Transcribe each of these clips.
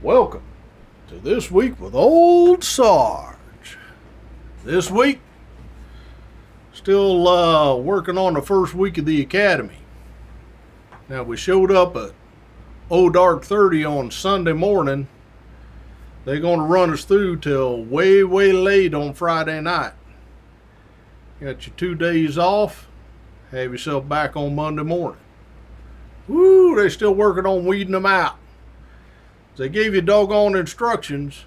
Welcome to This Week with Old Sarge. This week, still working on the first week of the academy. Now, we showed up at dark 30 on Sunday morning. They're going to run us through till way late on Friday night. Got your 2 days off. Have yourself back on Monday morning. Woo, they still working on weeding them out. They gave you doggone instructions.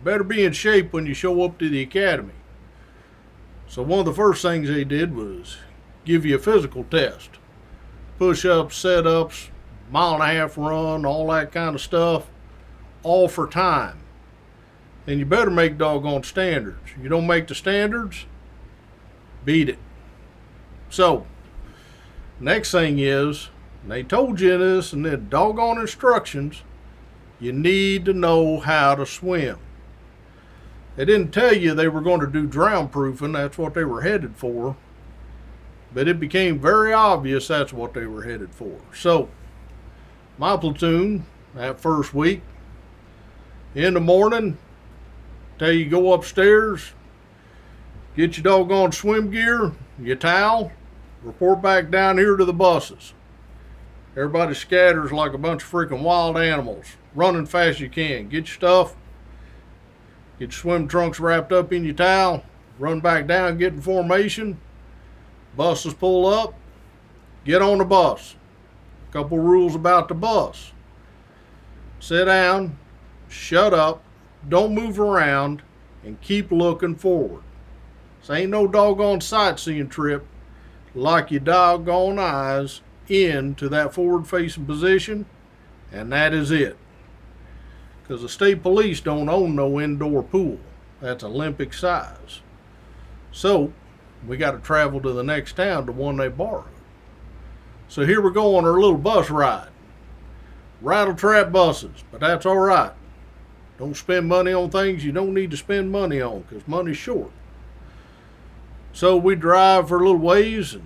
Better be in shape when you show up to the academy. So one of the first things they did was give you a physical test. Push-ups, set-ups, mile-and-a-half run, all that kind of stuff. All for time. And you better make doggone standards. You don't make the standards, beat it. So, next thing is, they told you this in the doggone instructions, you need to know how to swim. They didn't tell you they were going to do drown proofing. That's what they were headed for. But it became very obvious that's what they were headed for. So, my platoon, that first week, in the morning, tell you go upstairs, get your doggone swim gear, your towel, report back down here to the buses. Everybody scatters like a bunch of freaking wild animals. Running fast as you can. Get your stuff. Get your swim trunks wrapped up in your towel. Run back down, get in formation. Buses pull up. Get on the bus. A couple rules about the bus. Sit down. Shut up. Don't move around. And keep looking forward. This ain't no doggone sightseeing trip. Lock your doggone eyes into that forward-facing position. And that is it. Because the state police don't own no indoor pool. That's Olympic size. So, we got to travel to the next town to one they borrowed. So here we go on our little bus ride. Rattle trap buses, but that's all right. Don't spend money on things you don't need to spend money on, because money's short. So we drive for a little ways, and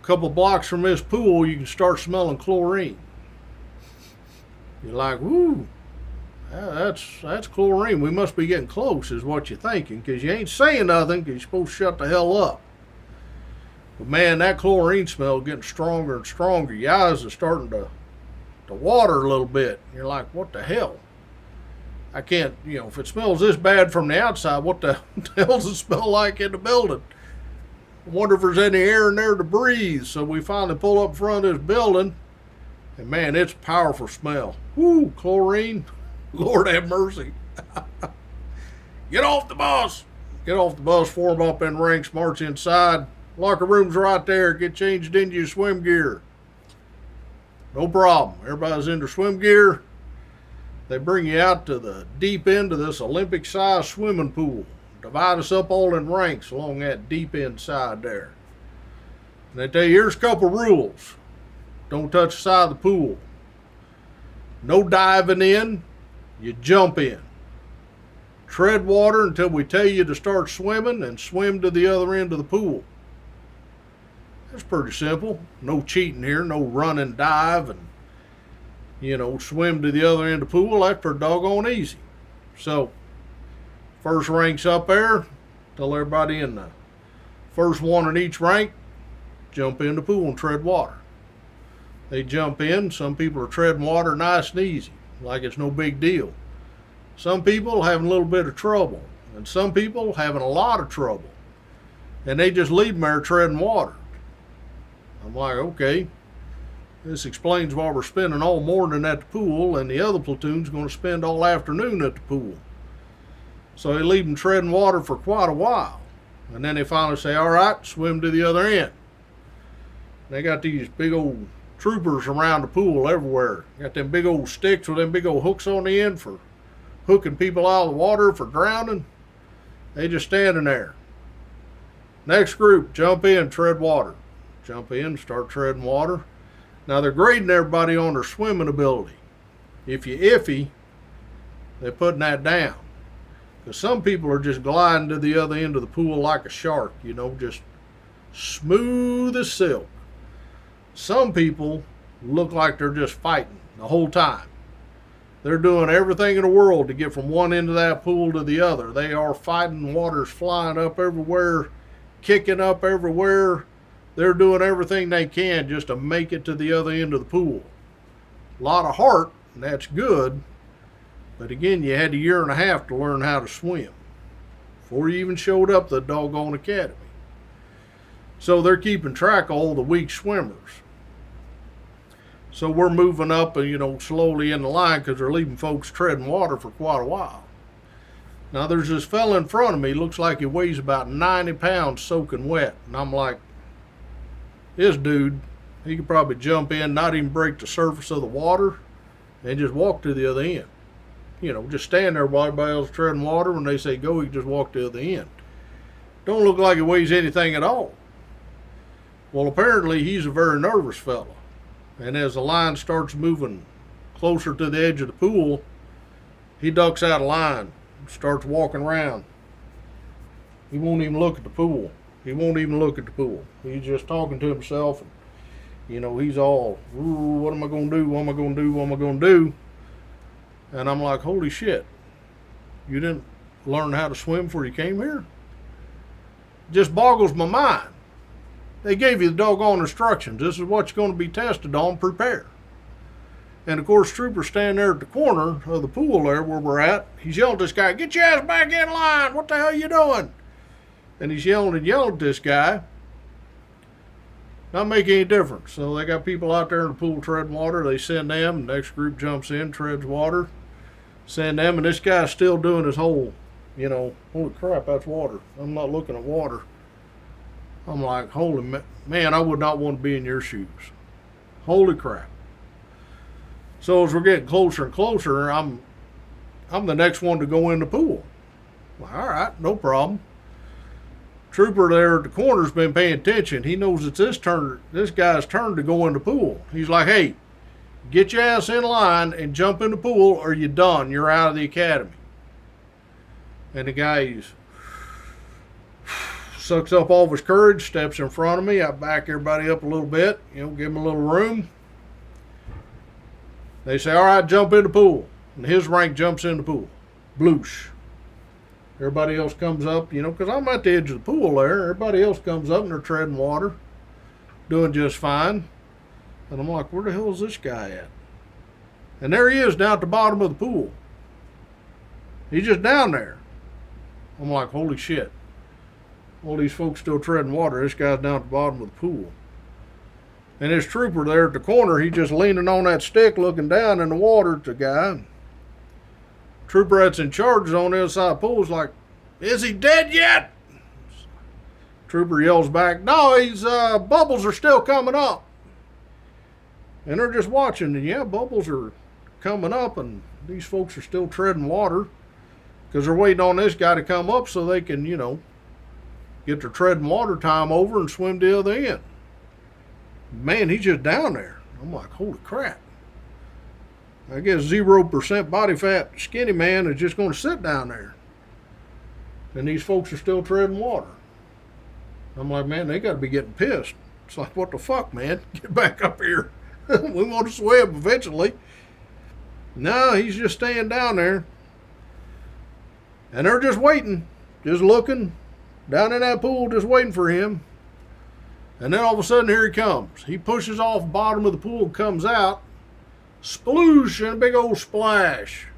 a couple blocks from this pool, you can start smelling chlorine. You're like, woo, that's chlorine. We must be getting close, is what you're thinking, because you ain't saying nothing, because you're supposed to shut the hell up. But man, that chlorine smell is getting stronger and stronger. Your eyes are starting to water a little bit. You're like, what the hell? I can't, if it smells this bad from the outside, what the hell does it smell like in the building? I wonder if there's any air in there to breathe. So we finally pull up in front of this building. And man, it's a powerful smell. Woo, chlorine. Lord have mercy. Get off the bus. Get off the bus, form up in ranks, march inside. Locker room's right there. Get changed into your swim gear. No problem. Everybody's in their swim gear. They bring you out to the deep end of this Olympic-sized swimming pool. Divide us up all in ranks along that deep end side there. And they tell you, here's a couple rules. Don't touch the side of the pool. No diving in. You jump in. Tread water until we tell you to start swimming, and swim to the other end of the pool. That's pretty simple. No cheating here. No run and dive and, swim to the other end of the pool. That's pretty doggone easy. So, first rank's up there. Tell everybody in the first one in each rank, jump in the pool and tread water. They jump in. Some people are treading water nice and easy, like it's no big deal. Some people having a little bit of trouble, and some people having a lot of trouble. And they just leave them there treading water. I'm like, okay, this explains why we're spending all morning at the pool, and the other platoon's going to spend all afternoon at the pool. So they leave them treading water for quite a while. And then they finally say, all right, swim to the other end. They got these big old troopers around the pool everywhere. Got them big old sticks with them big old hooks on the end for hooking people out of the water for drowning. They just standing there. Next group, jump in, tread water. Jump in, start treading water. Now they're grading everybody on their swimming ability. If you're iffy, they're putting that down. Because some people are just gliding to the other end of the pool like a shark, just smooth as silk. Some people look like they're just fighting the whole time. They're doing everything in the world to get from one end of that pool to the other. They are fighting, water's flying up everywhere, kicking up everywhere. They're doing everything they can just to make it to the other end of the pool. A lot of heart, and that's good. But again, you had a year and a half to learn how to swim before you even showed up at the doggone academy. So they're keeping track of all the weak swimmers. So we're moving up, slowly in the line because they're leaving folks treading water for quite a while. Now there's this fella in front of me, looks like he weighs about 90 pounds soaking wet. And I'm like, this dude, he could probably jump in, not even break the surface of the water, and just walk to the other end. Just stand there while everybody else treading water. When they say go, he can just walk to the other end. Don't look like he weighs anything at all. Well, apparently he's a very nervous fellow. And as the line starts moving closer to the edge of the pool, he ducks out of line, starts walking around. He won't even look at the pool. He's just talking to himself. And, he's all, ooh, what am I going to do? What am I going to do? What am I going to do? And I'm like, holy shit. You didn't learn how to swim before you came here? Just boggles my mind. They gave you the doggone instructions. This is what you're going to be tested on. Prepare. And of course, Trooper's standing there at the corner of the pool there where we're at. He's yelling at this guy, get your ass back in line. What the hell are you doing? And he's yelling at this guy. Not making any difference. So they got people out there in the pool treading water. They send them. The next group jumps in, treads water. Send them. And this guy's still doing his whole, holy crap, that's water. I'm not looking at water. I'm like, holy man, I would not want to be in your shoes. Holy crap. So as we're getting closer and closer, I'm the next one to go in the pool. Well, all right, no problem. Trooper there at the corner's been paying attention. He knows it's this guy's turn to go in the pool. He's like, hey, get your ass in line and jump in the pool or you're done. You're out of the academy. And the guy sucks up all of his courage, steps in front of me. I back everybody up a little bit, give him a little room. They say, all right, jump in the pool. And his rank jumps in the pool. Bloosh. Everybody else comes up, because I'm at the edge of the pool there. Everybody else comes up and they're treading water, doing just fine. And I'm like, where the hell is this guy at? And there he is down at the bottom of the pool. He's just down there. I'm like, holy shit. All these folks still treading water. This guy's down at the bottom of the pool. And his trooper there at the corner, he's just leaning on that stick looking down in the water at the guy. Trooper that's in charge is on the other side of the pool is like, is he dead yet? Trooper yells back, no, he's bubbles are still coming up. And they're just watching, and yeah, bubbles are coming up, and these folks are still treading water because they're waiting on this guy to come up so they can, get their treading water time over and swim to the other end. Man, he's just down there. I'm like, holy crap. I guess 0% body fat skinny man is just going to sit down there. And these folks are still treading water. I'm like, man, they got to be getting pissed. It's like, what the fuck, man? Get back up here. We want to swim eventually. No, he's just staying down there. And they're just waiting, just looking down in that pool, just waiting for him. And then all of a sudden, here he comes. He pushes off the bottom of the pool, comes out, sploosh, and a big old splash.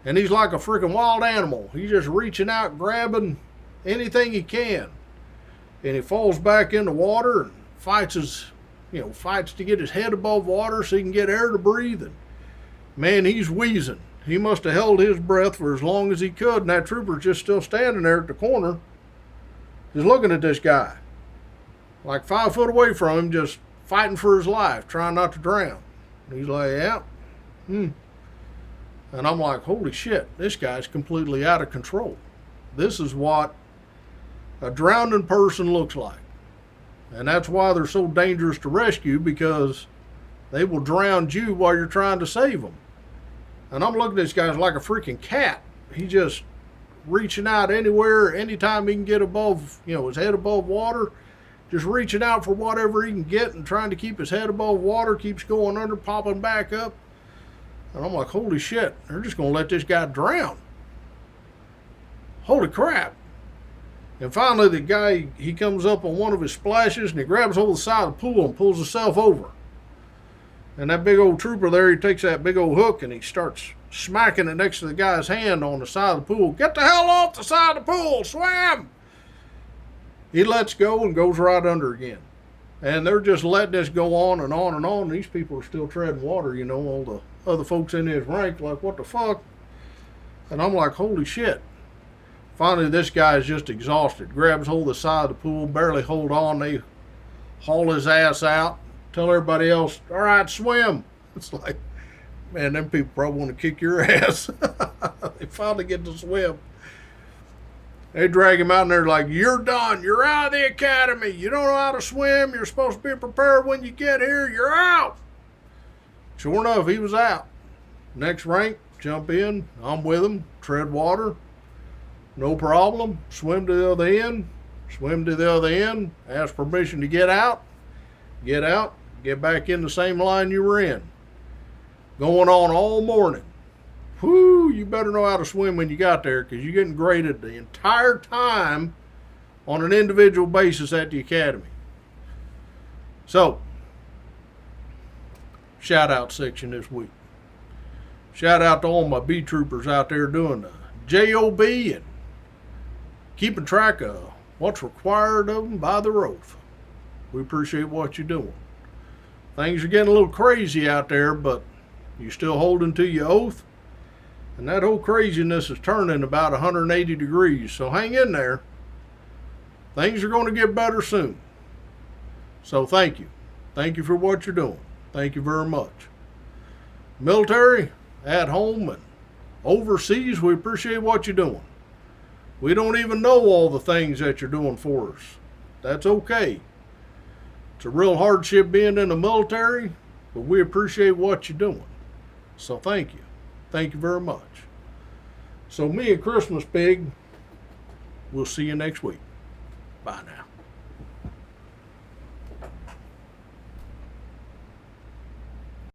And he's like a freaking wild animal. He's just reaching out, grabbing anything he can. And he falls back in the water and fights to get his head above water so he can get air to breathe. And man, he's wheezing. He must have held his breath for as long as he could. And that trooper's just still standing there at the corner, just looking at this guy. Like 5 foot away from him, just fighting for his life, trying not to drown. And he's like, yeah. And I'm like, holy shit, this guy's completely out of control. This is what a drowning person looks like. And that's why they're so dangerous to rescue, because they will drown you while you're trying to save them. And I'm looking at this guy like a freaking cat. He just reaching out anywhere, anytime he can get above, his head above water. Just reaching out for whatever he can get and trying to keep his head above water, keeps going under, popping back up. And I'm like, holy shit, they're just going to let this guy drown. Holy crap. And finally, the guy, he comes up on one of his splashes and he grabs hold of the side of the pool and pulls himself over. And that big old trooper there, he takes that big old hook and he starts smacking it next to the guy's hand on the side of the pool. Get the hell off the side of the pool, swim! He lets go and goes right under again. And they're just letting this go on and on and on. These people are still treading water, you know, all the other folks in his rank, like, what the fuck? And I'm like, holy shit. Finally, this guy is just exhausted. Grabs hold of the side of the pool, barely hold on. They haul his ass out. Tell everybody else, all right, swim. It's like, man, them people probably want to kick your ass. They finally get to swim. They drag him out in there like, you're done. You're out of the academy. You don't know how to swim. You're supposed to be prepared when you get here. You're out. Sure enough, he was out. Next rank, jump in. I'm with him. Tread water. No problem. Swim to the other end. Swim to the other end. Ask permission to get out. Get out. Get back in the same line you were in. Going on all morning. Whew, you better know how to swim when you got there, because you're getting graded the entire time on an individual basis at the academy. So, shout out section this week. Shout out to all my B troopers out there doing the JOB and keeping track of what's required of them by their oath. We appreciate what you're doing. Things are getting a little crazy out there, but you're still holding to your oath. And that whole craziness is turning about 180 degrees. So hang in there. Things are going to get better soon. So thank you. Thank you for what you're doing. Thank you very much. Military, at home and overseas, we appreciate what you're doing. We don't even know all the things that you're doing for us. That's okay. It's a real hardship being in the military, but we appreciate what you're doing. So thank you. Thank you very much. So me and Christmas Pig, we'll see you next week. Bye now.